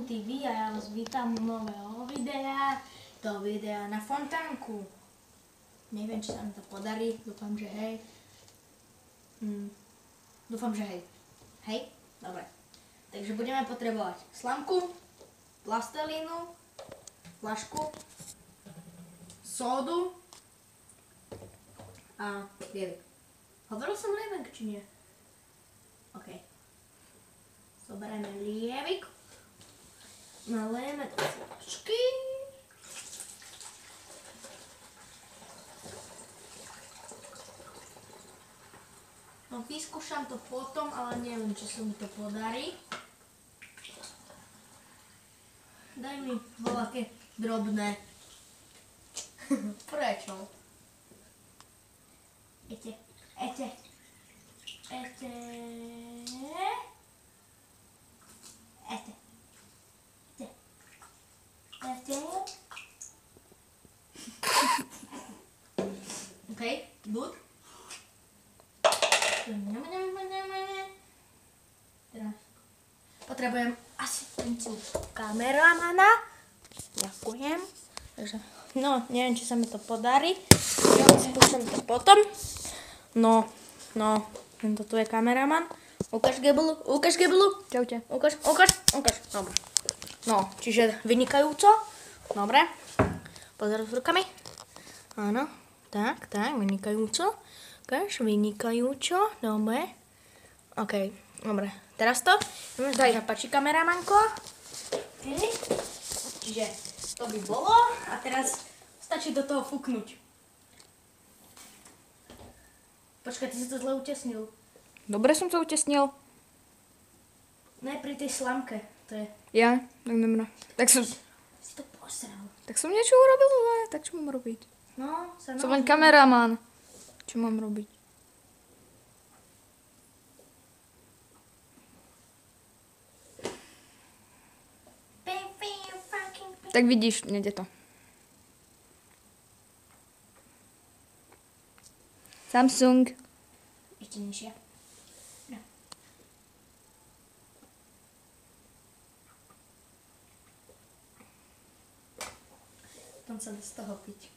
Fashion TV a ja vás vítam u nového videa. To videa na fontánku. Neviem, či sa mi to podarí, dúfam, že hej. Dúfam, že hej. Hej? Dobre. Takže budeme potrebovať slamku, plastelínu, flašku, sódu a lievik. Hovoril som lievik, či nie? OK. Zoberieme lievik. Nalejeme do flašky. No, vyskúšam to potom, ale neviem, či sa mi to podarí. Daj mi voľaké drobné. Prečo? Ete. OK, good. Teraz potrebujem asistenciu kameramana. Ďakujem. Takže, no, neviem, či sa mi to podarí. Ja skúšam to potom. No, tento tu je kameraman. Ukáž Gebelu. Čaute. Ukáž. Dobre. No, čiže vynikajúco. Dobre. Pozor s rukami. Áno. Tak, vynikajúco. Ukáž, vynikajúco. Dobre. OK, dobre. Teraz to. Daj sa páči, kameramanko. Okay. Čiže to by bolo. A teraz stačí do toho fúknuť. Počkaj, ty si to zle utesnil. Dobre som to utesnil. Ne, pri tej slamke. To je... Ja? Tak dobré. Tak som... Si to posral. Tak som niečo urobil zle. Tak čo mám robiť? No, sa Som len kameraman. Čo mám robiť? Tak vidíš, nejde to. Samsung. Ešte nižšie. No. Potom sa dá z toho piť.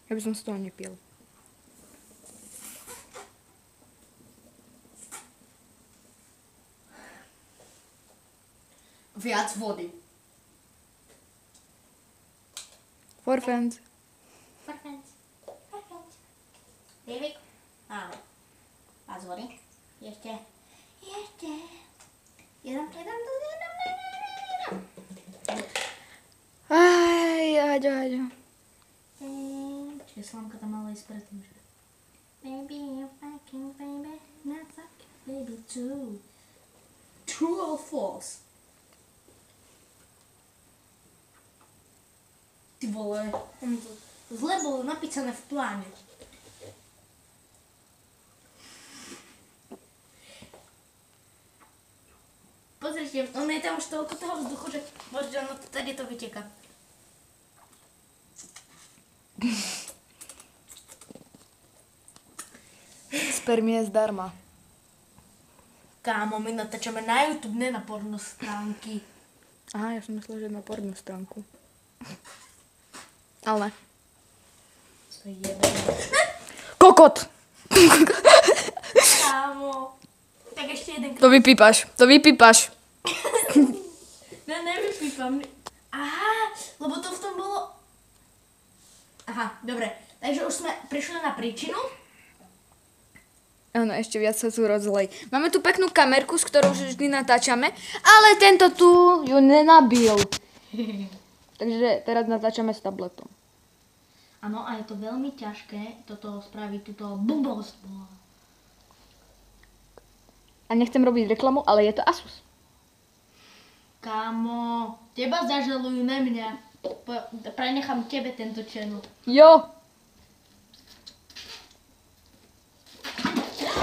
Ja by som z toho nepil. Viac vody. For fans. Lievik? Áno. Viac vody. Ešte. Jedom. Aďo. Počkej, slamka tam mala ísť predtým, že? Baby, you're fucking baby, not fucking baby too. True or false? Ty vole, zle bolo napísané v pláne. Pozrite, ono je tam už toľko toho vzduchu, že možno ono tady to vyteká. Spermie zdarma. Kámo, my natáčame na YouTube, ne na porno stránky. Aha, ja som myslel, že na pornú stránku. Ale. To je jebeno. Kokot! Kámo. Tak ešte jeden krát. To vypípaš. Ne, nevypípam. Aha, lebo to v tom bolo... Aha, dobre. Takže už sme prišli na príčinu. Áno, ešte viac sa tu rozlej. Máme tu peknú kamerku, s ktorou vždy natáčame, ale tento tu ju nenabil. Takže teraz natáčame s tabletom. Áno, a je to veľmi ťažké toto spraviť, túto blbosť. A nechcem robiť reklamu, ale je to Asus. Kámo, teba zažalujú, ne mňa. Prenechám tebe tento channel. Jo!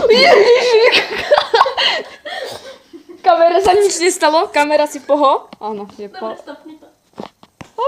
Ježišik! Kamere sa nič nestalo? Kamera si poho? Áno, je Dobre, stopni to.